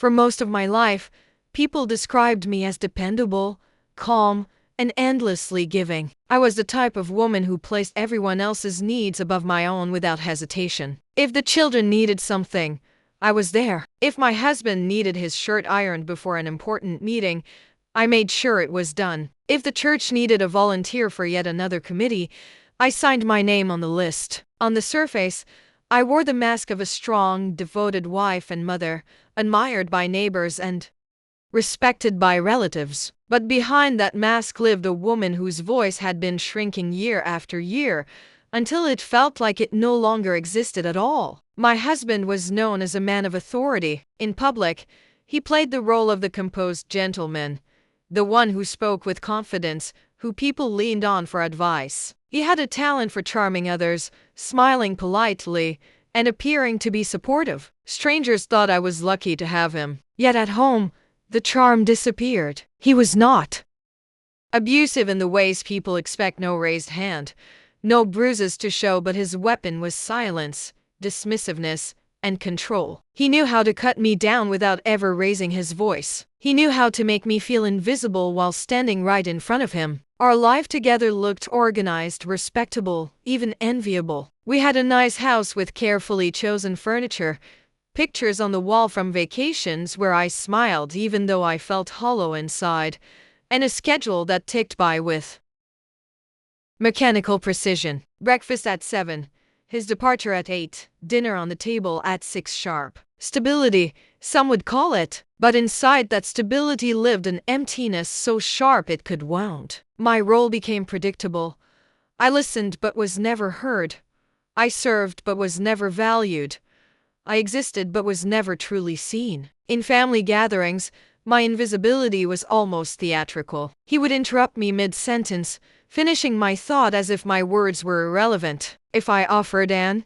For most of my life, people described me as dependable, calm, and endlessly giving. I was the type of woman who placed everyone else's needs above my own without hesitation. If the children needed something, I was there. If my husband needed his shirt ironed before an important meeting, I made sure it was done. If the church needed a volunteer for yet another committee, I signed my name on the list. On the surface, I wore the mask of a strong, devoted wife and mother, admired by neighbors and respected by relatives. But behind that mask lived a woman whose voice had been shrinking year after year, until it felt like it no longer existed at all. My husband was known as a man of authority. In public, he played the role of the composed gentleman, the one who spoke with confidence, who people leaned on for advice. He had a talent for charming others, smiling politely, and appearing to be supportive. Strangers thought I was lucky to have him. Yet at home, the charm disappeared. He was not abusive in the ways people expect. No raised hand, no bruises to show, but his weapon was silence, dismissiveness, and control. He knew how to cut me down without ever raising his voice. He knew how to make me feel invisible while standing right in front of him. Our life together looked organized, respectable, even enviable. We had a nice house with carefully chosen furniture, pictures on the wall from vacations where I smiled even though I felt hollow inside, and a schedule that ticked by with mechanical precision. Breakfast at 7, his departure at 8, dinner on the table at 6 sharp. Stability, some would call it, but inside that stability lived an emptiness so sharp it could wound. My role became predictable. I listened but was never heard. I served but was never valued. I existed but was never truly seen. In family gatherings, my invisibility was almost theatrical. He would interrupt me mid-sentence, finishing my thought as if my words were irrelevant. If I offered an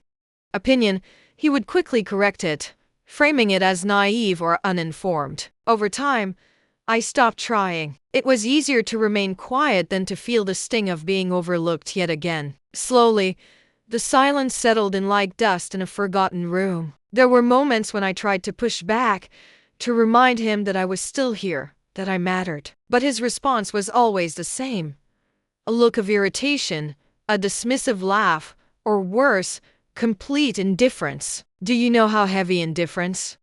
opinion, he would quickly correct it, framing it as naive or uninformed. Over time, I stopped trying. It was easier to remain quiet than to feel the sting of being overlooked yet again. Slowly, the silence settled in like dust in a forgotten room. There were moments when I tried to push back, to remind him that I was still here, that I mattered. But his response was always the same. A look of irritation, a dismissive laugh, or worse, complete indifference. Do you know how heavy indifference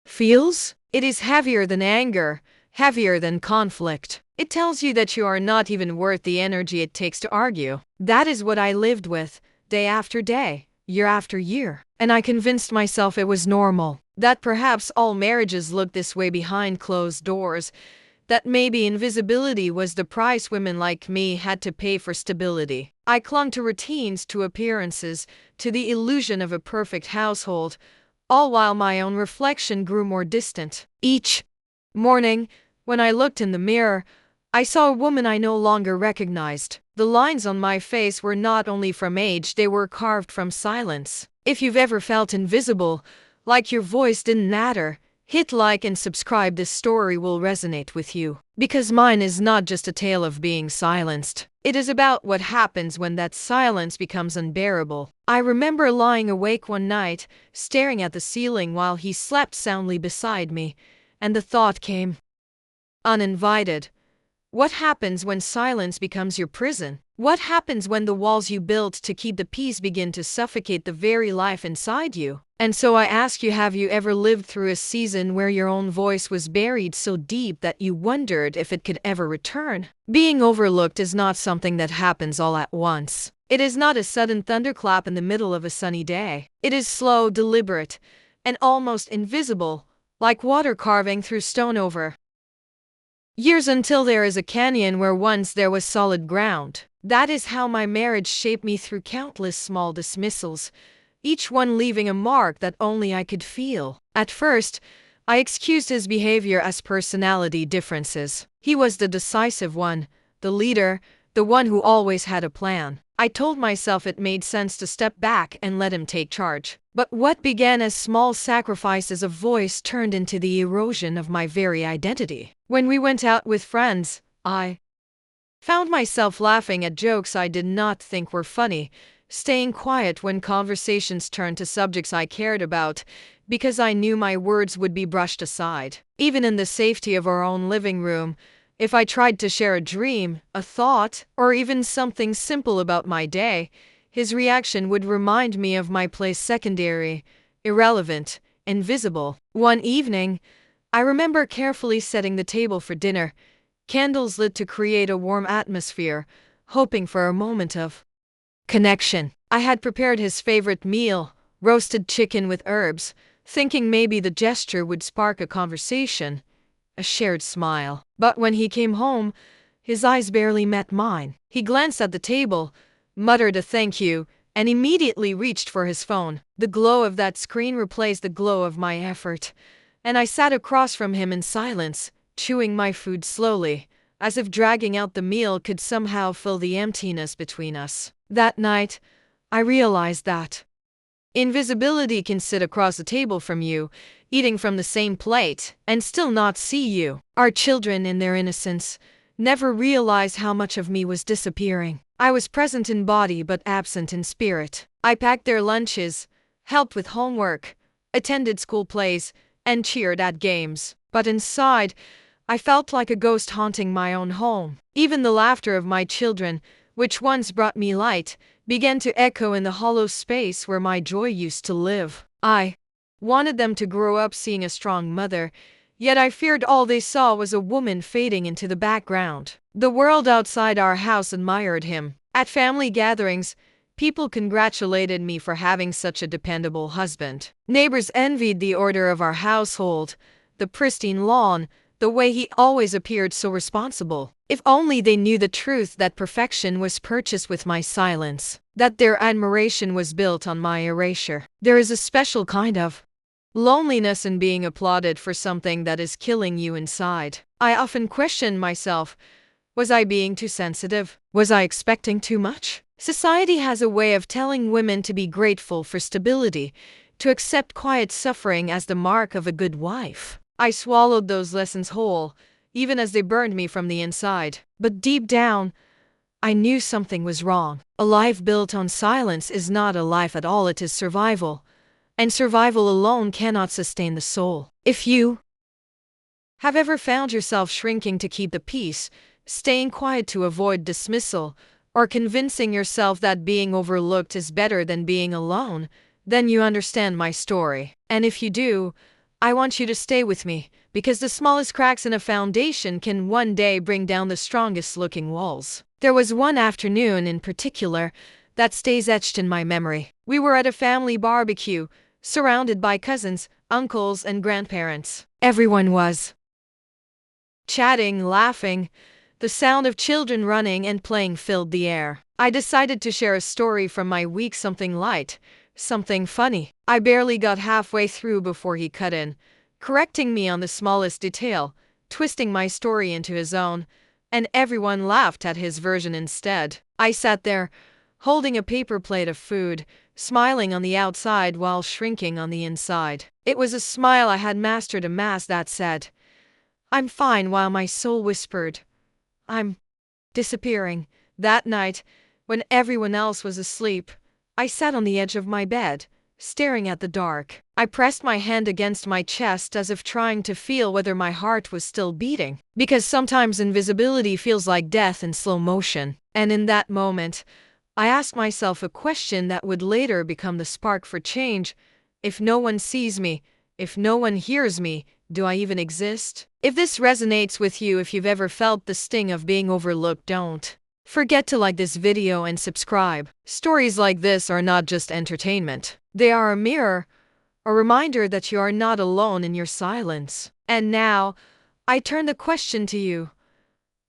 feels? It is heavier than anger, heavier than conflict. It tells you that you are not even worth the energy it takes to argue. That is what I lived with, day after day, year after year. And I convinced myself it was normal. That perhaps all marriages look this way behind closed doors. That maybe invisibility was the price women like me had to pay for stability. I clung to routines, to appearances, to the illusion of a perfect household, all while my own reflection grew more distant. Each morning, when I looked in the mirror, I saw a woman I no longer recognized. The lines on my face were not only from age, they were carved from silence. If you've ever felt invisible, like your voice didn't matter, hit like and subscribe. This story will resonate with you. Because mine is not just a tale of being silenced. It is about what happens when that silence becomes unbearable. I remember lying awake one night, staring at the ceiling while he slept soundly beside me, and the thought came uninvited. What happens when silence becomes your prison? What happens when the walls you built to keep the peace begin to suffocate the very life inside you? And so I ask you, have you ever lived through a season where your own voice was buried so deep that you wondered if it could ever return? Being overlooked is not something that happens all at once. It is not a sudden thunderclap in the middle of a sunny day. It is slow, deliberate, and almost invisible, like water carving through stone over years until there is a canyon where once there was solid ground. That is how my marriage shaped me through countless small dismissals, each one leaving a mark that only I could feel. At first, I excused his behavior as personality differences. He was the decisive one, the leader, the one who always had a plan. I told myself it made sense to step back and let him take charge. But what began as small sacrifices of voice turned into the erosion of my very identity. When we went out with friends, I found myself laughing at jokes I did not think were funny, staying quiet when conversations turned to subjects I cared about, because I knew my words would be brushed aside. Even in the safety of our own living room, if I tried to share a dream, a thought, or even something simple about my day, his reaction would remind me of my place secondary, irrelevant, invisible. One evening, I remember carefully setting the table for dinner, candles lit to create a warm atmosphere, hoping for a moment of connection. I had prepared his favorite meal, roasted chicken with herbs, thinking maybe the gesture would spark a conversation, a shared smile. But when he came home, his eyes barely met mine. He glanced at the table, muttered a thank you, and immediately reached for his phone. The glow of that screen replaced the glow of my effort, and I sat across from him in silence, chewing my food slowly, as if dragging out the meal could somehow fill the emptiness between us. That night, I realized that invisibility can sit across the table from you, eating from the same plate, and still not see you. Our children, in their innocence, never realized how much of me was disappearing. I was present in body but absent in spirit. I packed their lunches, helped with homework, attended school plays, and cheered at games. But inside, I felt like a ghost haunting my own home. Even the laughter of my children, which once brought me light, began to echo in the hollow space where my joy used to live. I wanted them to grow up seeing a strong mother, yet I feared all they saw was a woman fading into the background. The world outside our house admired him. At family gatherings, people congratulated me for having such a dependable husband. Neighbors envied the order of our household, the pristine lawn, the way he always appeared so responsible. If only they knew the truth that perfection was purchased with my silence, that their admiration was built on my erasure. There is a special kind of loneliness in being applauded for something that is killing you inside. I often question myself, was I being too sensitive? Was I expecting too much? Society has a way of telling women to be grateful for stability, to accept quiet suffering as the mark of a good wife. I swallowed those lessons whole, even as they burned me from the inside. But deep down, I knew something was wrong. A life built on silence is not a life at all, it is survival. And survival alone cannot sustain the soul. If you have ever found yourself shrinking to keep the peace, staying quiet to avoid dismissal, or convincing yourself that being overlooked is better than being alone, then you understand my story. And if you do, I want you to stay with me, because the smallest cracks in a foundation can one day bring down the strongest looking walls. There was one afternoon in particular that stays etched in my memory. We were at a family barbecue, surrounded by cousins, uncles, and grandparents. Everyone was chatting, laughing. The sound of children running and playing filled the air. I decided to share a story from my week, something light, something funny. I barely got halfway through before he cut in, correcting me on the smallest detail, twisting my story into his own, and everyone laughed at his version instead. I sat there, holding a paper plate of food, smiling on the outside while shrinking on the inside. It was a smile I had mastered, a mask that said, "I'm fine," while my soul whispered, "I'm disappearing." That night, when everyone else was asleep, I sat on the edge of my bed, staring at the dark. I pressed my hand against my chest as if trying to feel whether my heart was still beating. Because sometimes invisibility feels like death in slow motion. And in that moment, I asked myself a question that would later become the spark for change. If no one sees me, if no one hears me, do I even exist? If this resonates with you, if you've ever felt the sting of being overlooked, don't forget to like this video and subscribe. Stories like this are not just entertainment. They are a mirror, a reminder that you are not alone in your silence. And now, I turn the question to you.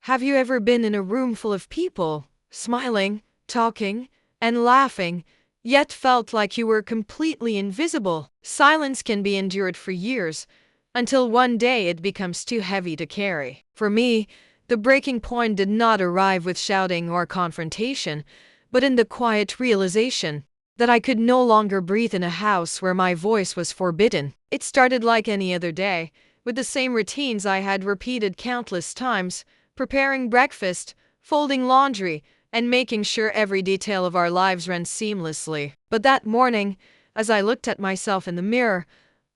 Have you ever been in a room full of people, smiling, talking, and laughing, yet felt like you were completely invisible? Silence can be endured for years, until one day it becomes too heavy to carry. For me, the breaking point did not arrive with shouting or confrontation, but in the quiet realization that I could no longer breathe in a house where my voice was forbidden. It started like any other day, with the same routines I had repeated countless times, preparing breakfast, folding laundry, and making sure every detail of our lives ran seamlessly. But that morning, as I looked at myself in the mirror,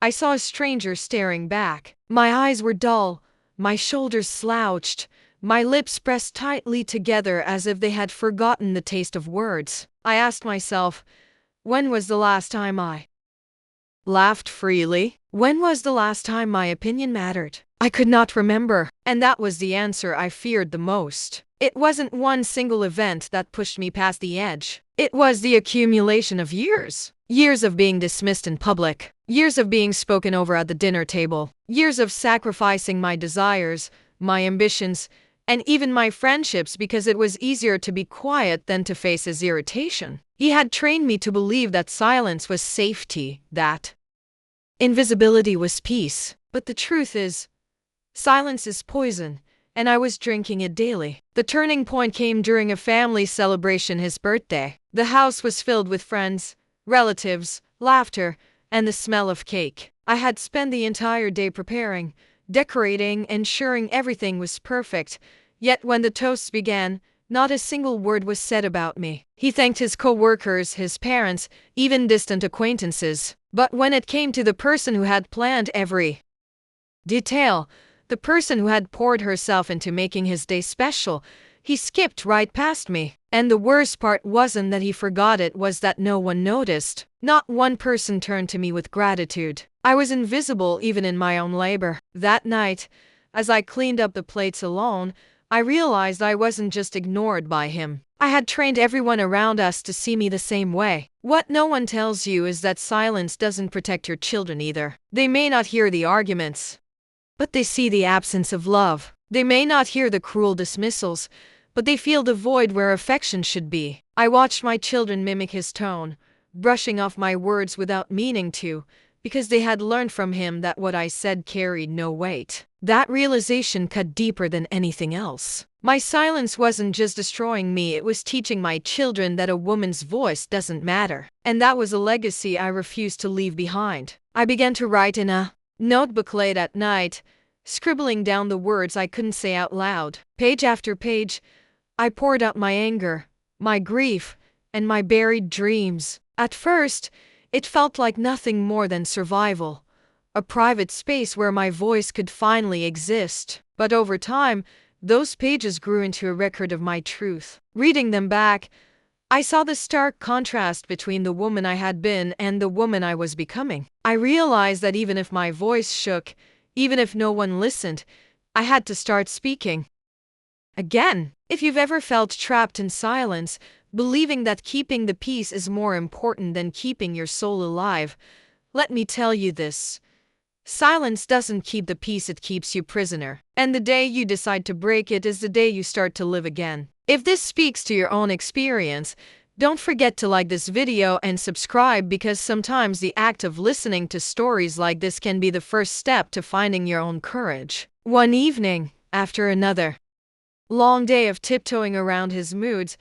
I saw a stranger staring back. My eyes were dull, my shoulders slouched, my lips pressed tightly together as if they had forgotten the taste of words. I asked myself, when was the last time I laughed freely? When was the last time my opinion mattered? I could not remember, and that was the answer I feared the most. It wasn't one single event that pushed me past the edge. It was the accumulation of years. Years of being dismissed in public. Years of being spoken over at the dinner table. Years of sacrificing my desires, my ambitions, and even my friendships because it was easier to be quiet than to face his irritation. He had trained me to believe that silence was safety, that invisibility was peace. But the truth is, silence is poison, and I was drinking it daily. The turning point came during a family celebration, his birthday. The house was filled with friends, relatives, laughter, and the smell of cake. I had spent the entire day preparing, decorating, ensuring everything was perfect. Yet when the toasts began, not a single word was said about me. He thanked his co-workers, his parents, even distant acquaintances. But when it came to the person who had planned every detail, the person who had poured herself into making his day special, he skipped right past me. And the worst part wasn't that he forgot, it was that no one noticed. Not one person turned to me with gratitude. I was invisible even in my own labor. That night, as I cleaned up the plates alone, I realized I wasn't just ignored by him. I had trained everyone around us to see me the same way. What no one tells you is that silence doesn't protect your children either. They may not hear the arguments, but they see the absence of love. They may not hear the cruel dismissals, but they feel the void where affection should be. I watched my children mimic his tone, brushing off my words without meaning to, because they had learned from him that what I said carried no weight. That realization cut deeper than anything else. My silence wasn't just destroying me, it was teaching my children that a woman's voice doesn't matter. And that was a legacy I refused to leave behind. I began to write in a notebook late at night, scribbling down the words I couldn't say out loud. Page after page, I poured out my anger, my grief, and my buried dreams. At first, it felt like nothing more than survival, a private space where my voice could finally exist. But over time, those pages grew into a record of my truth. Reading them back, I saw the stark contrast between the woman I had been and the woman I was becoming. I realized that even if my voice shook, even if no one listened, I had to start speaking. Again, if you've ever felt trapped in silence, believing that keeping the peace is more important than keeping your soul alive, let me tell you this. Silence doesn't keep the peace, it keeps you prisoner. And the day you decide to break it is the day you start to live again. If this speaks to your own experience, don't forget to like this video and subscribe, because sometimes the act of listening to stories like this can be the first step to finding your own courage. One evening, after another long day of tiptoeing around his moods,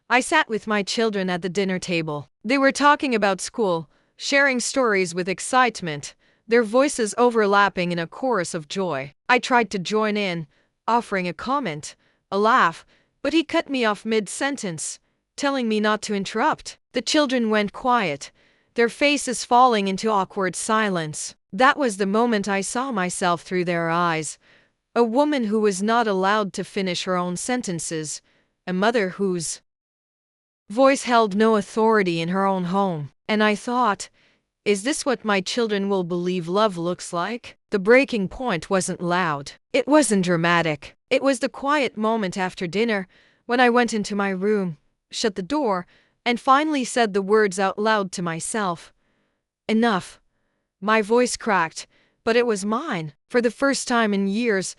I sat with my children at the dinner table. They were talking about school, sharing stories with excitement, their voices overlapping in a chorus of joy. I tried to join in, offering a comment, a laugh, but he cut me off mid-sentence, telling me not to interrupt. The children went quiet, their faces falling into awkward silence. That was the moment I saw myself through their eyes. A woman who was not allowed to finish her own sentences, a mother whose voice held no authority in her own home. And I thought, is this what my children will believe love looks like? The breaking point wasn't loud. It wasn't dramatic. It was the quiet moment after dinner, when I went into my room, shut the door, and finally said the words out loud to myself. Enough. My voice cracked, but it was mine. For the first time in years,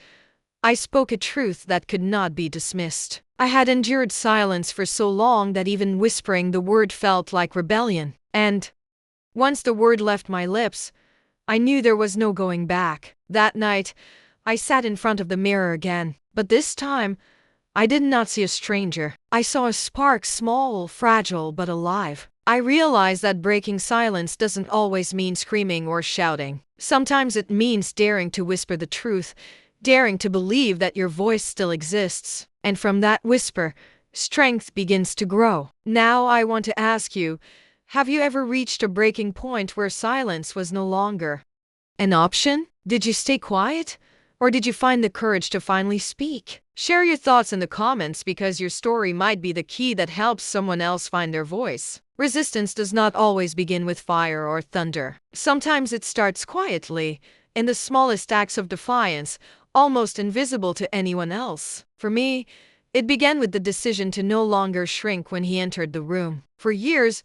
I spoke a truth that could not be dismissed. I had endured silence for so long that even whispering the word felt like rebellion. And once the word left my lips, I knew there was no going back. That night, I sat in front of the mirror again. But this time, I did not see a stranger. I saw a spark, small, fragile, but alive. I realized that breaking silence doesn't always mean screaming or shouting. Sometimes it means daring to whisper the truth, daring to believe that your voice still exists. And from that whisper, strength begins to grow. Now I want to ask you, have you ever reached a breaking point where silence was no longer an option? Did you stay quiet? Or did you find the courage to finally speak? Share your thoughts in the comments because your story might be the key that helps someone else find their voice. Resistance does not always begin with fire or thunder. Sometimes it starts quietly, in the smallest acts of defiance, almost invisible to anyone else. For me, it began with the decision to no longer shrink when he entered the room. For years,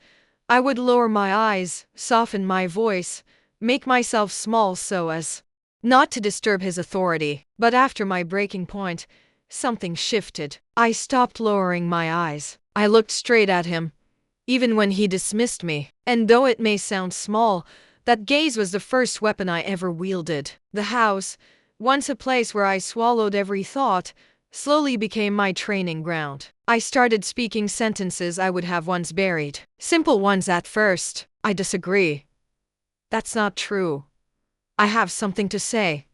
I would lower my eyes, soften my voice, make myself small so as not to disturb his authority. But after my breaking point, something shifted. I stopped lowering my eyes. I looked straight at him, even when he dismissed me. And though it may sound small, that gaze was the first weapon I ever wielded. The house, once a place where I swallowed every thought, slowly became my training ground. I started speaking sentences I would have once buried. Simple ones at first. I disagree. That's not true. I have something to say.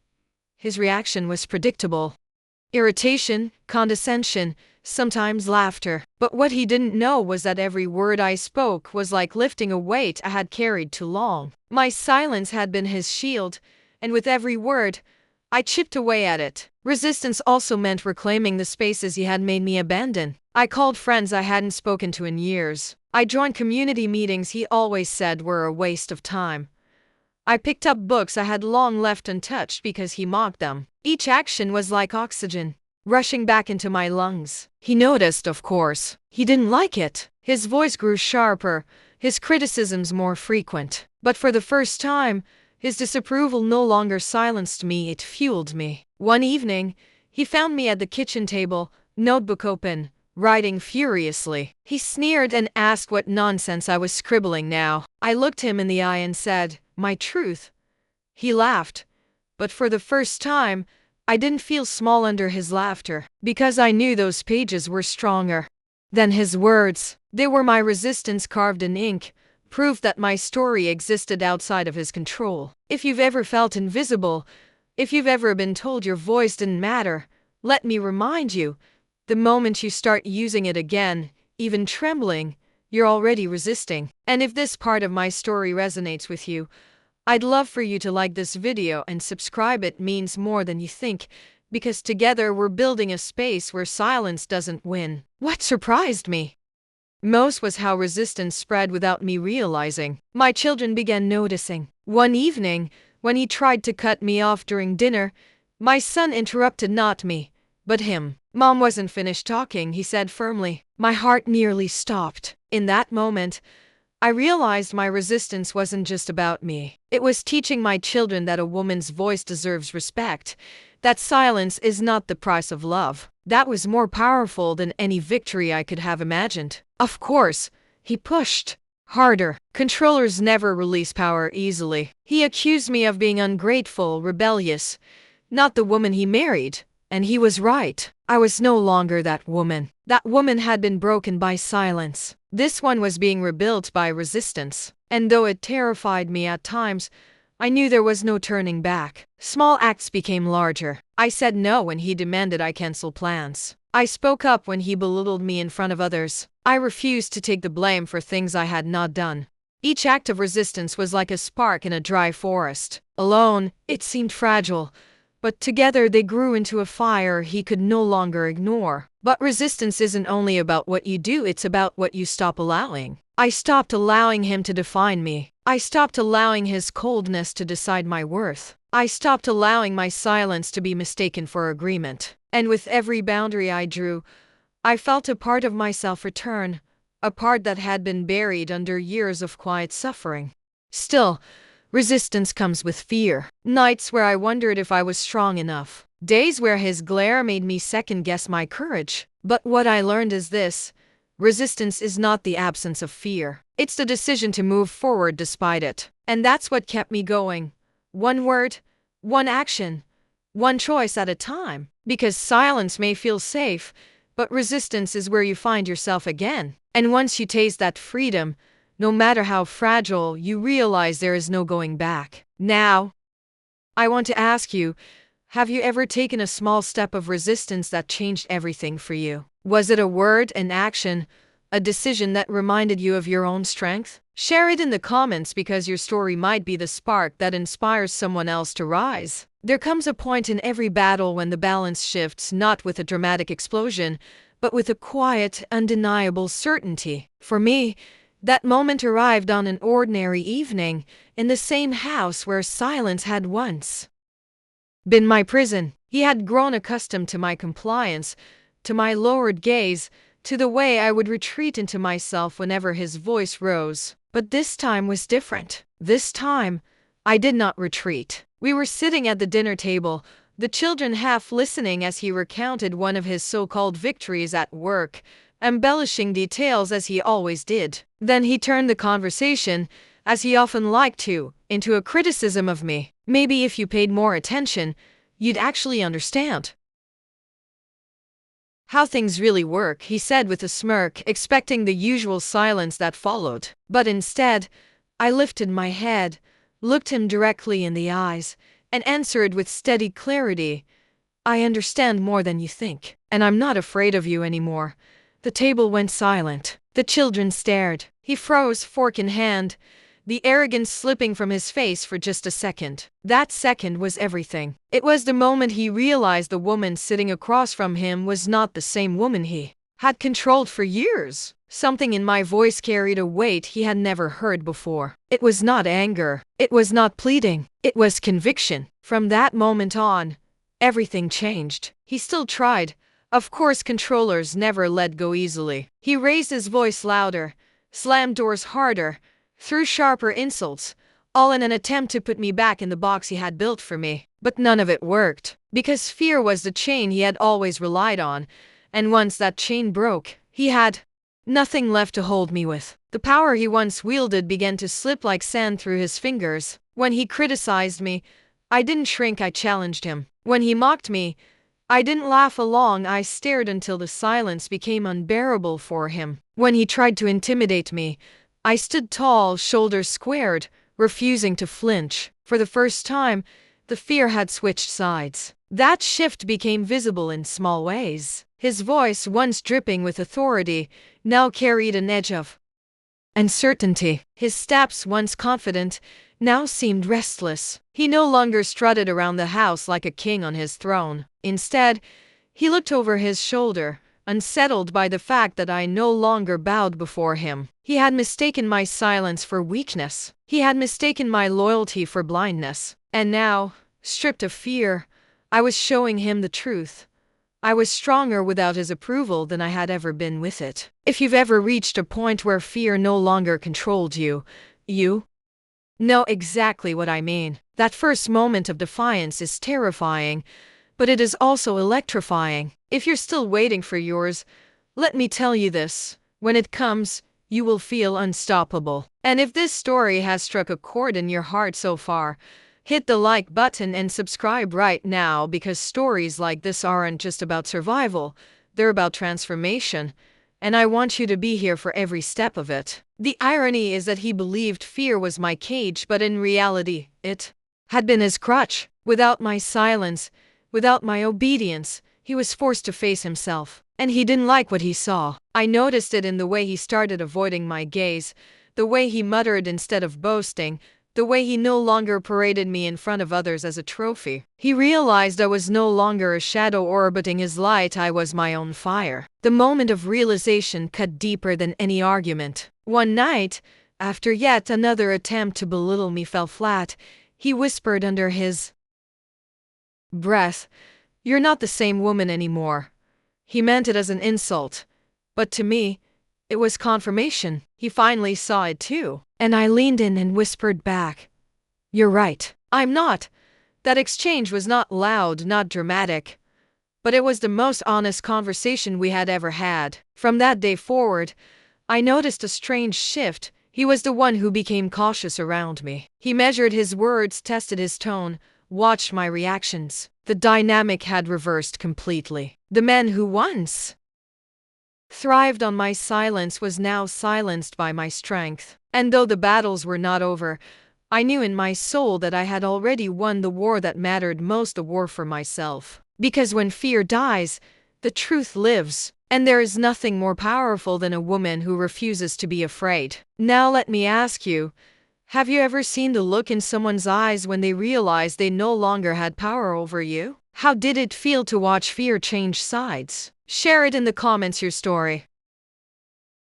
His reaction was predictable. Irritation, condescension, sometimes laughter. But what he didn't know was that every word I spoke was like lifting a weight I had carried too long. My silence had been his shield, and with every word, I chipped away at it. Resistance also meant reclaiming the spaces he had made me abandon. I called friends I hadn't spoken to in years. I joined community meetings he always said were a waste of time. I picked up books I had long left untouched because he mocked them. Each action was like oxygen, rushing back into my lungs. He noticed, of course. He didn't like it. His voice grew sharper, his criticisms more frequent. But for the first time, his disapproval no longer silenced me, it fueled me. One evening, he found me at the kitchen table, notebook open, writing furiously. He sneered and asked what nonsense I was scribbling now. I looked him in the eye and said, "My truth." He laughed, but for the first time, I didn't feel small under his laughter, because I knew those pages were stronger than his words. They were my resistance carved in ink, proof that my story existed outside of his control. If you've ever felt invisible, if you've ever been told your voice didn't matter, let me remind you, the moment you start using it again, even trembling, you're already resisting. And if this part of my story resonates with you, I'd love for you to like this video and subscribe. It means more than you think, because together we're building a space where silence doesn't win. What surprised me most was how resistance spread without me realizing. My children began noticing. One evening, when he tried to cut me off during dinner, my son interrupted, not me, but him. "Mom wasn't finished talking," he said firmly. My heart nearly stopped. In that moment, I realized my resistance wasn't just about me. It was teaching my children that a woman's voice deserves respect, that silence is not the price of love. That was more powerful than any victory I could have imagined. Of course, he pushed harder. Controllers never release power easily. He accused me of being ungrateful, rebellious, not the woman he married. And he was right. I was no longer that woman. That woman had been broken by silence. This one was being rebuilt by resistance. And though it terrified me at times, I knew there was no turning back. Small acts became larger. I said no when he demanded I cancel plans. I spoke up when he belittled me in front of others. I refused to take the blame for things I had not done. Each act of resistance was like a spark in a dry forest. Alone, it seemed fragile, but together they grew into a fire he could no longer ignore. But resistance isn't only about what you do, it's about what you stop allowing. I stopped allowing him to define me. I stopped allowing his coldness to decide my worth. I stopped allowing my silence to be mistaken for agreement. And with every boundary I drew, I felt a part of myself return, a part that had been buried under years of quiet suffering. Still, resistance comes with fear. Nights where I wondered if I was strong enough. Days where his glare made me second-guess my courage. But what I learned is this: resistance is not the absence of fear. It's the decision to move forward despite it. And that's what kept me going. One word, one action, one choice at a time. Because silence may feel safe, but resistance is where you find yourself again. And once you taste that freedom, no matter how fragile, you realize there is no going back. Now, I want to ask you, have you ever taken a small step of resistance that changed everything for you? Was it a word, an action, a decision that reminded you of your own strength? Share it in the comments because your story might be the spark that inspires someone else to rise. There comes a point in every battle when the balance shifts, not with a dramatic explosion, but with a quiet, undeniable certainty. For me, that moment arrived on an ordinary evening in the same house where silence had once been my prison. He had grown accustomed to my compliance, to my lowered gaze, to the way I would retreat into myself whenever his voice rose. But this time was different. This time, I did not retreat. We were sitting at the dinner table, the children half listening as he recounted one of his so-called victories at work, embellishing details as he always did. Then he turned the conversation, as he often liked to, into a criticism of me. Maybe if you paid more attention, you'd actually understand how things really work, he said with a smirk, expecting the usual silence that followed. But instead, I lifted my head, looked him directly in the eyes, and answered with steady clarity, I understand more than you think, and I'm not afraid of you anymore. The table went silent. The children stared. He froze, fork in hand, the arrogance slipping from his face for just a second. That second was everything. It was the moment he realized the woman sitting across from him was not the same woman he had controlled for years. Something in my voice carried a weight he had never heard before. It was not anger. It was not pleading. It was conviction. From that moment on, everything changed. He still tried. Of course, controllers never let go easily. He raised his voice louder, slammed doors harder, threw sharper insults, all in an attempt to put me back in the box he had built for me. But none of it worked, because fear was the chain he had always relied on, and once that chain broke, he had nothing left to hold me with. The power he once wielded began to slip like sand through his fingers. When he criticized me, I didn't shrink, I challenged him. When he mocked me, I didn't laugh along, I stared until the silence became unbearable for him. When he tried to intimidate me, I stood tall, shoulders squared, refusing to flinch. For the first time, the fear had switched sides. That shift became visible in small ways. His voice, once dripping with authority, now carried an edge of uncertainty. His steps, once confident, now seemed restless. He no longer strutted around the house like a king on his throne. Instead, he looked over his shoulder, unsettled by the fact that I no longer bowed before him. He had mistaken my silence for weakness. He had mistaken my loyalty for blindness. And now, stripped of fear, I was showing him the truth. I was stronger without his approval than I had ever been with it. If you've ever reached a point where fear no longer controlled you, you know exactly what I mean. That first moment of defiance is terrifying, but it is also electrifying. If you're still waiting for yours, let me tell you this. When it comes, you will feel unstoppable. And if this story has struck a chord in your heart so far, hit the like button and subscribe right now, because stories like this aren't just about survival, they're about transformation. And I want you to be here for every step of it. The irony is that he believed fear was my cage, but in reality, it had been his crutch. Without my silence, without my obedience, he was forced to face himself. And he didn't like what he saw. I noticed it in the way he started avoiding my gaze, the way he muttered instead of boasting, the way he no longer paraded me in front of others as a trophy. He realized I was no longer a shadow orbiting his light, I was my own fire. The moment of realization cut deeper than any argument. One night, after yet another attempt to belittle me fell flat, he whispered under his breath, "You're not the same woman anymore." He meant it as an insult, but to me, it was confirmation. He finally saw it too. And I leaned in and whispered back, "You're right. I'm not." That exchange was not loud, not dramatic, but it was the most honest conversation we had ever had. From that day forward, I noticed a strange shift. He was the one who became cautious around me. He measured his words, tested his tone, watched my reactions. The dynamic had reversed completely. The man who once thrived on my silence was now silenced by my strength. And though the battles were not over, I knew in my soul that I had already won the war that mattered most, the war for myself. Because when fear dies, the truth lives. And there is nothing more powerful than a woman who refuses to be afraid. Now let me ask you, have you ever seen the look in someone's eyes when they realized they no longer had power over you? How did it feel to watch fear change sides? Share it in the comments your story.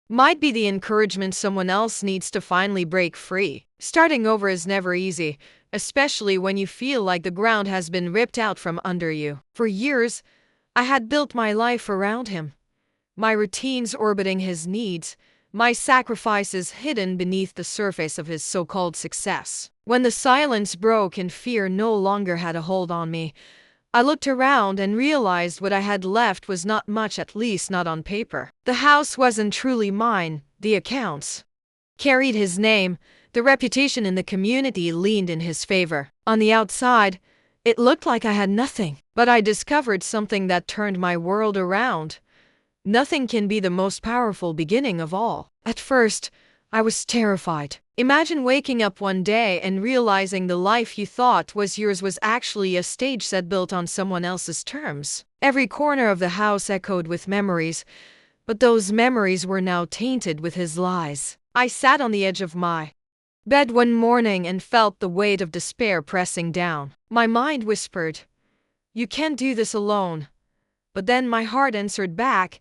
Might be the encouragement someone else needs to finally break free. Starting over is never easy, especially when you feel like the ground has been ripped out from under you. For years, I had built my life around him. My routines orbiting his needs, my sacrifices hidden beneath the surface of his so-called success. When the silence broke and fear no longer had a hold on me, I looked around and realized what I had left was not much, at least not on paper. The house wasn't truly mine, the accounts carried his name, the reputation in the community leaned in his favor. On the outside, it looked like I had nothing, but I discovered something that turned my world around. Nothing can be the most powerful beginning of all. At first, I was terrified. Imagine waking up one day and realizing the life you thought was yours was actually a stage set built on someone else's terms. Every corner of the house echoed with memories, but those memories were now tainted with his lies. I sat on the edge of my bed one morning and felt the weight of despair pressing down. My mind whispered, "You can't do this alone." But then my heart answered back,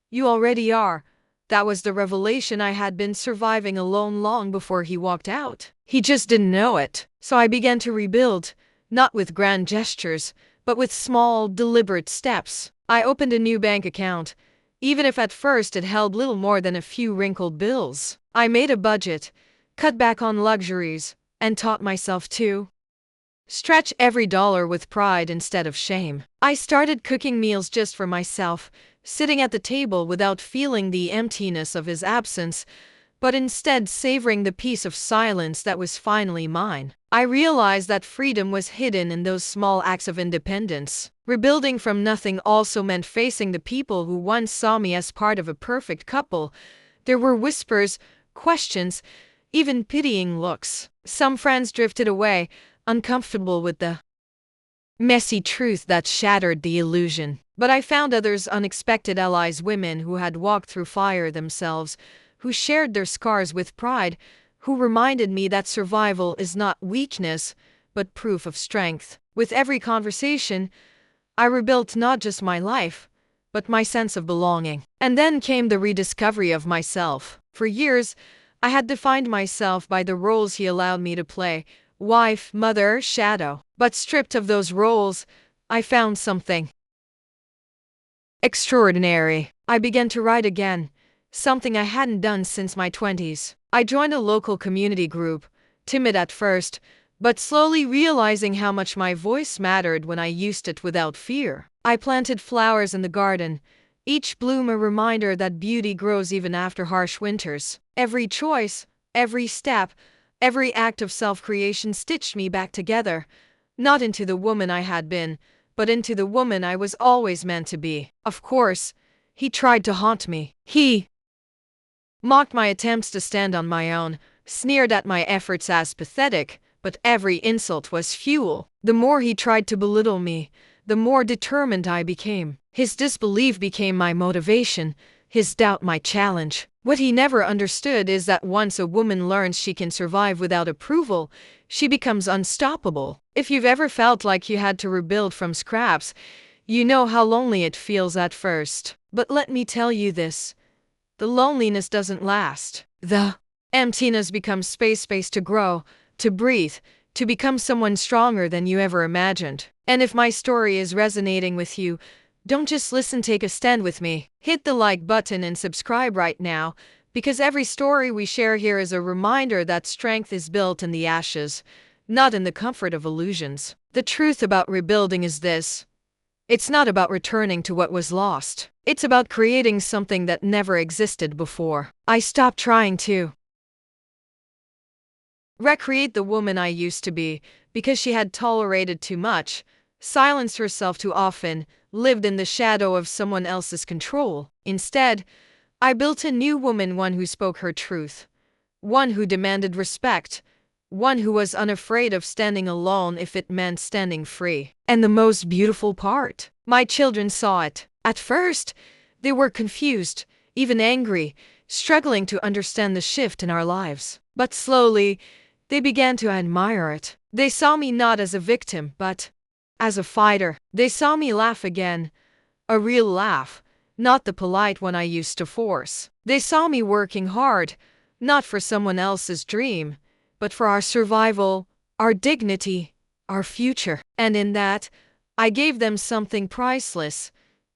"You already are." That was the revelation. I had been surviving alone long before he walked out. He just didn't know it. So I began to rebuild, not with grand gestures, but with small, deliberate steps. I opened a new bank account, even if at first it held little more than a few wrinkled bills. I made a budget, cut back on luxuries, and taught myself to stretch every dollar with pride instead of shame. I started cooking meals just for myself, sitting at the table without feeling the emptiness of his absence, but instead savoring the peace of silence that was finally mine. I realized that freedom was hidden in those small acts of independence. Rebuilding from nothing also meant facing the people who once saw me as part of a perfect couple. There were whispers, questions, even pitying looks. Some friends drifted away, uncomfortable with the messy truth that shattered the illusion. But I found others, unexpected allies, women who had walked through fire themselves, who shared their scars with pride, who reminded me that survival is not weakness, but proof of strength. With every conversation, I rebuilt not just my life, but my sense of belonging. And then came the rediscovery of myself. For years, I had defined myself by the roles he allowed me to play: wife, mother, shadow. But stripped of those roles, I found something extraordinary. I began to write again, something I hadn't done since my 20s. I joined a local community group, timid at first, but slowly realizing how much my voice mattered when I used it without fear. I planted flowers in the garden, each bloom a reminder that beauty grows even after harsh winters. Every choice, every step, every act of self-creation stitched me back together, not into the woman I had been, but into the woman I was always meant to be. Of course, he tried to haunt me. He mocked my attempts to stand on my own, sneered at my efforts as pathetic, but every insult was fuel. The more he tried to belittle me, the more determined I became. His disbelief became my motivation, his doubt my challenge. What he never understood is that once a woman learns she can survive without approval, she becomes unstoppable. If you've ever felt like you had to rebuild from scraps, you know how lonely it feels at first. But let me tell you this: the loneliness doesn't last. The emptiness becomes space to grow, to breathe, to become someone stronger than you ever imagined. And if my story is resonating with you, don't just listen, take a stand with me. Hit the like button and subscribe right now, because every story we share here is a reminder that strength is built in the ashes, not in the comfort of illusions. The truth about rebuilding is this: it's not about returning to what was lost. It's about creating something that never existed before. I stopped trying to recreate the woman I used to be because she had tolerated too much, silenced herself too often, lived in the shadow of someone else's control. Instead, I built a new woman, one who spoke her truth, one who demanded respect, one who was unafraid of standing alone if it meant standing free. And the most beautiful part, my children saw it. At first, They were confused, even angry, struggling to understand the shift in our lives. But slowly, they began to admire it. They saw me not as a victim, but as a fighter. They saw me laugh again, a real laugh, not the polite one I used to force. They saw me working hard, not for someone else's dream, but for our survival, our dignity, our future. And in that, I gave them something priceless.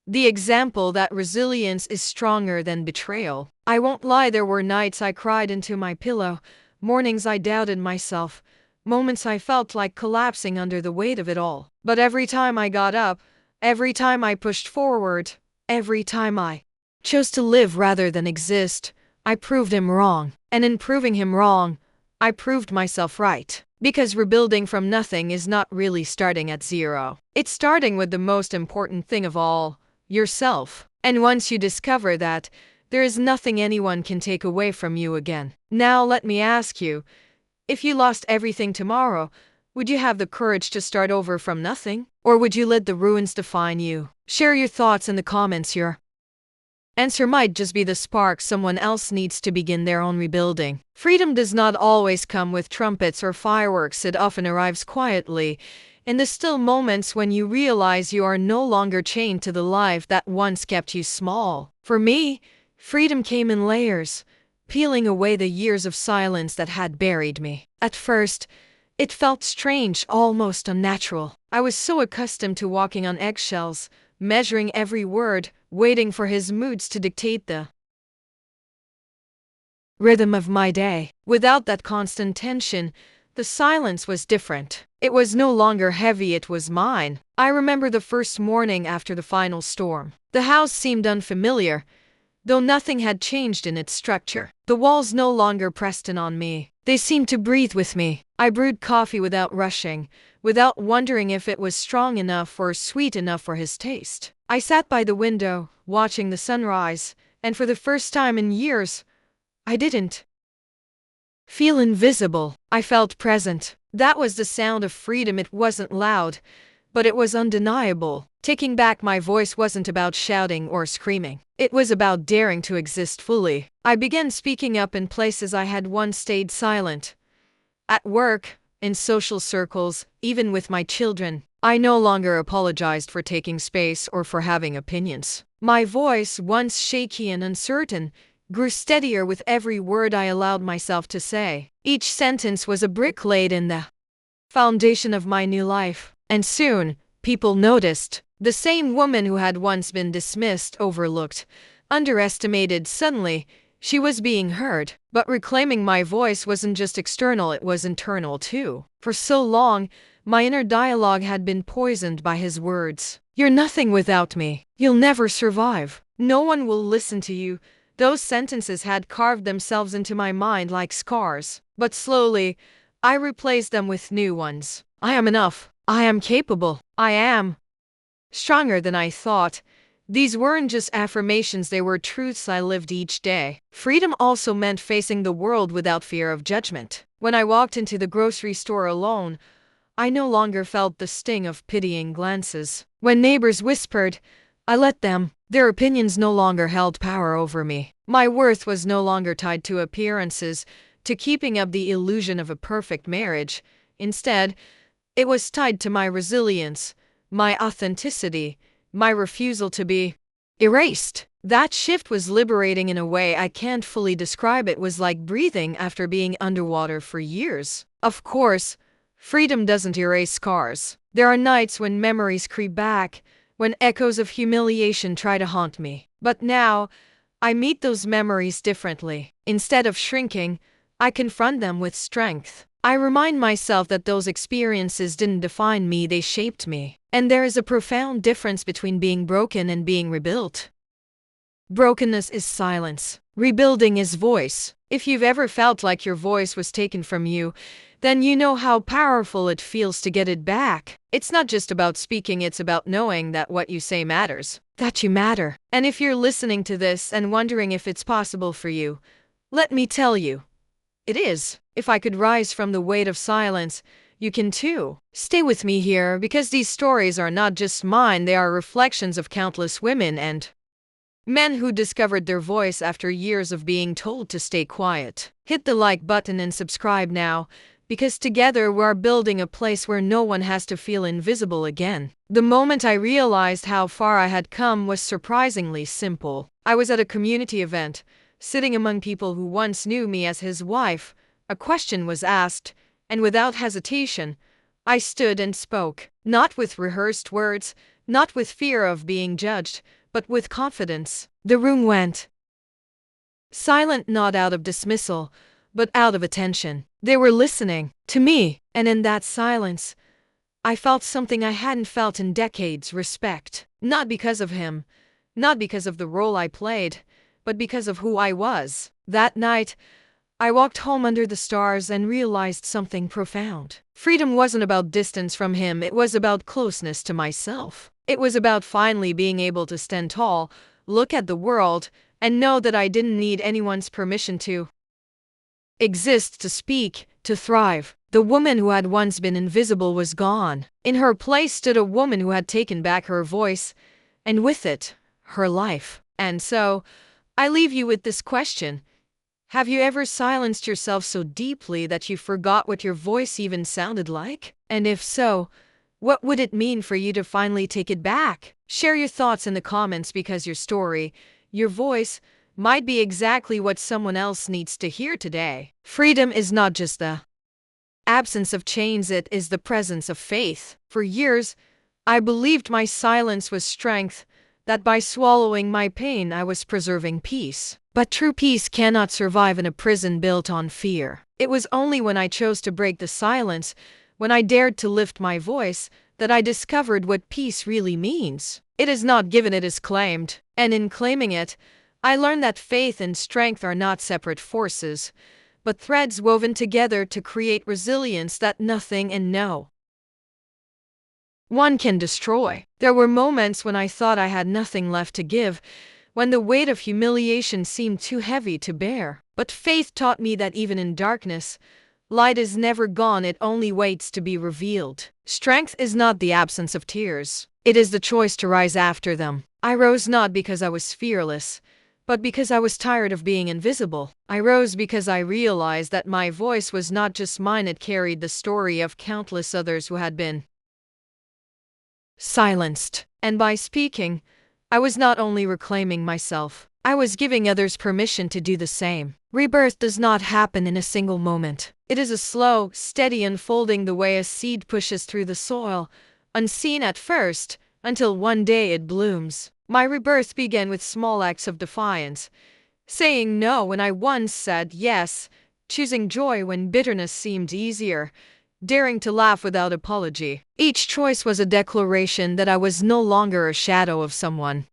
The example that resilience is stronger than betrayal. I won't lie, there were nights I cried into my pillow, mornings I doubted myself, moments I felt like collapsing under the weight of it all. But every time I got up, every time I pushed forward, every time I chose to live rather than exist, I proved him wrong. And in proving him wrong, I proved myself right. Because rebuilding from nothing is not really starting at zero. It's starting with the most important thing of all, yourself. And once you discover that, there is nothing anyone can take away from you again. Now let me ask you, if you lost everything tomorrow, would you have the courage to start over from nothing? Or would you let the ruins define you? Share your thoughts in the comments. Your answer might just be the spark someone else needs to begin their own rebuilding. Freedom does not always come with trumpets or fireworks. It often arrives quietly, in the still moments when you realize you are no longer chained to the life that once kept you small. For me, freedom came in layers, peeling away the years of silence that had buried me. At first, it felt strange, almost unnatural. I was so accustomed to walking on eggshells, measuring every word, waiting for his moods to dictate the rhythm of my day. Without that constant tension, the silence was different. It was no longer heavy, it was mine. I remember the first morning after the final storm. The house seemed unfamiliar, though nothing had changed in its structure. The walls no longer pressed in on me. They seemed to breathe with me. I brewed coffee without rushing, without wondering if it was strong enough or sweet enough for his taste. I sat by the window, watching the sunrise, and for the first time in years, I didn't feel invisible. I felt present. That was the sound of freedom. It wasn't loud, but it was undeniable. Taking back my voice wasn't about shouting or screaming. It was about daring to exist fully. I began speaking up in places I had once stayed silent. At work, in social circles, even with my children. I no longer apologized for taking space or for having opinions. My voice, once shaky and uncertain, grew steadier with every word I allowed myself to say. Each sentence was a brick laid in the foundation of my new life. And soon, people noticed. The same woman who had once been dismissed, overlooked, underestimated, suddenly, she was being heard. But reclaiming my voice wasn't just external, it was internal too. For so long, my inner dialogue had been poisoned by his words. You're nothing without me. You'll never survive. No one will listen to you. Those sentences had carved themselves into my mind like scars. But slowly, I replaced them with new ones. I am enough. I am capable. I am stronger than I thought. These weren't just affirmations, they were truths I lived each day. Freedom also meant facing the world without fear of judgment. When I walked into the grocery store alone, I no longer felt the sting of pitying glances. When neighbors whispered, I let them. Their opinions no longer held power over me. My worth was no longer tied to appearances, to keeping up the illusion of a perfect marriage. Instead, it was tied to my resilience, my authenticity, my refusal to be erased. That shift was liberating in a way I can't fully describe. It was like breathing after being underwater for years. Of course, freedom doesn't erase scars. There are nights when memories creep back, when echoes of humiliation try to haunt me. But now, I meet those memories differently. Instead of shrinking, I confront them with strength. I remind myself that those experiences didn't define me, they shaped me. And there is a profound difference between being broken and being rebuilt. Brokenness is silence. Rebuilding is voice. If you've ever felt like your voice was taken from you, then you know how powerful it feels to get it back. It's not just about speaking, it's about knowing that what you say matters, that you matter. And if you're listening to this and wondering if it's possible for you, let me tell you, it is. If I could rise from the weight of silence, you can too. Stay with me here, because these stories are not just mine, they are reflections of countless women and Men who discovered their voice after years of being told to stay quiet. Hit the like button and subscribe now, because together we're building a place where no one has to feel invisible again. The moment I realized how far I had come was surprisingly simple. I was at a community event, sitting among people who once knew me as his wife. A question was asked, and without hesitation, I stood and spoke, not with rehearsed words, not with fear of being judged, but with confidence. The room went silent, not out of dismissal, but out of attention. They were listening to me, and in that silence, I felt something I hadn't felt in decades: respect. Not because of him, not because of the role I played, but because of who I was. That night, I walked home under the stars and realized something profound. Freedom wasn't about distance from him, it was about closeness to myself. It was about finally being able to stand tall, look at the world, and know that I didn't need anyone's permission to exist, to speak, to thrive. The woman who had once been invisible was gone. In her place stood a woman who had taken back her voice, and with it, her life. And so, I leave you with this question. Have you ever silenced yourself so deeply that you forgot what your voice even sounded like? And if so, what would it mean for you to finally take it back? Share your thoughts in the comments, because your story, your voice, might be exactly what someone else needs to hear today. Freedom is not just the absence of chains, it is the presence of faith. For years, I believed my silence was strength, that by swallowing my pain I was preserving peace. But true peace cannot survive in a prison built on fear. It was only when I chose to break the silence, when I dared to lift my voice, that I discovered what peace really means. It is not given, it is claimed. And in claiming it, I learned that faith and strength are not separate forces, but threads woven together to create resilience that nothing and no one can destroy. There were moments when I thought I had nothing left to give, when the weight of humiliation seemed too heavy to bear. But faith taught me that even in darkness, light is never gone, it only waits to be revealed. Strength is not the absence of tears, it is the choice to rise after them. I rose not because I was fearless, but because I was tired of being invisible. I rose because I realized that my voice was not just mine, it carried the story of countless others who had been silenced. And by speaking, I was not only reclaiming myself, I was giving others permission to do the same. Rebirth does not happen in a single moment. It is a slow, steady unfolding, the way a seed pushes through the soil, unseen at first, until one day it blooms. My rebirth began with small acts of defiance, saying no when I once said yes, choosing joy when bitterness seemed easier, daring to laugh without apology. Each choice was a declaration that I was no longer a shadow of someone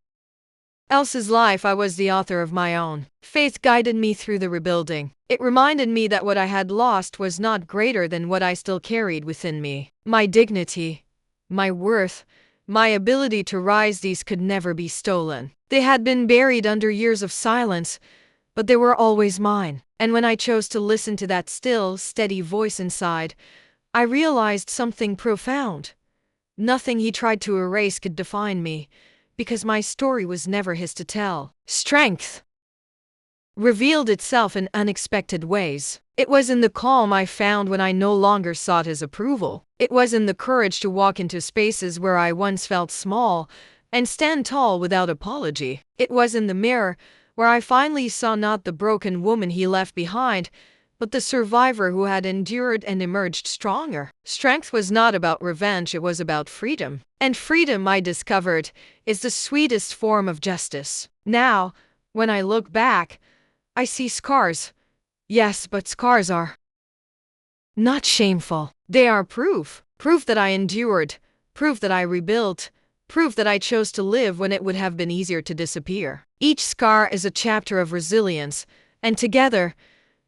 else's life, I was the author of my own. Faith guided me through the rebuilding. It reminded me that what I had lost was not greater than what I still carried within me. My dignity, my worth, my ability to rise, these could never be stolen. They had been buried under years of silence, but they were always mine. And when I chose to listen to that still, steady voice inside, I realized something profound. Nothing he tried to erase could define me, because my story was never his to tell. Strength revealed itself in unexpected ways. It was in the calm I found when I no longer sought his approval. It was in the courage to walk into spaces where I once felt small and stand tall without apology. It was in the mirror where I finally saw not the broken woman he left behind, but the survivor who had endured and emerged stronger. Strength was not about revenge, it was about freedom. And freedom, I discovered, is the sweetest form of justice. Now, when I look back, I see scars. Yes, but scars are not shameful. They are proof. Proof that I endured. Proof that I rebuilt. Proof that I chose to live when it would have been easier to disappear. Each scar is a chapter of resilience, and together,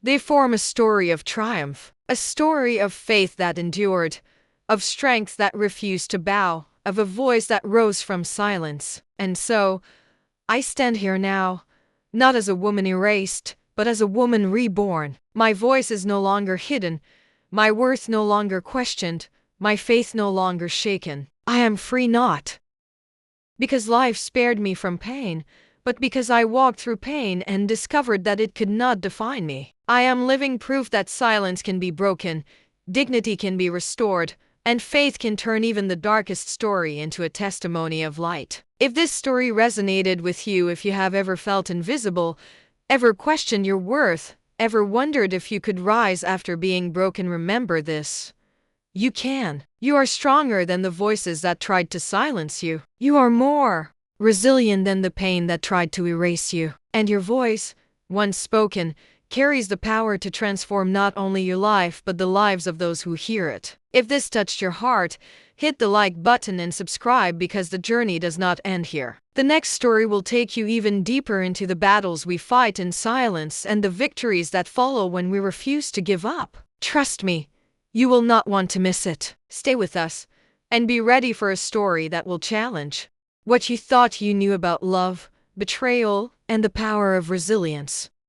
they form a story of triumph, a story of faith that endured, of strength that refused to bow, of a voice that rose from silence. And so, I stand here now, not as a woman erased, but as a woman reborn. My voice is no longer hidden, my worth no longer questioned, my faith no longer shaken. I am free, not because life spared me from pain, but because I walked through pain and discovered that it could not define me. I am living proof that silence can be broken, dignity can be restored, and faith can turn even the darkest story into a testimony of light. If this story resonated with you, if you have ever felt invisible, ever questioned your worth, ever wondered if you could rise after being broken, remember this. You can. You are stronger than the voices that tried to silence you. You are more resilient than the pain that tried to erase you. And your voice, once spoken, carries the power to transform not only your life but the lives of those who hear it. If this touched your heart, hit the like button and subscribe, because the journey does not end here. The next story will take you even deeper into the battles we fight in silence and the victories that follow when we refuse to give up. Trust me, you will not want to miss it. Stay with us and be ready for a story that will challenge what you thought you knew about love, betrayal, and the power of resilience.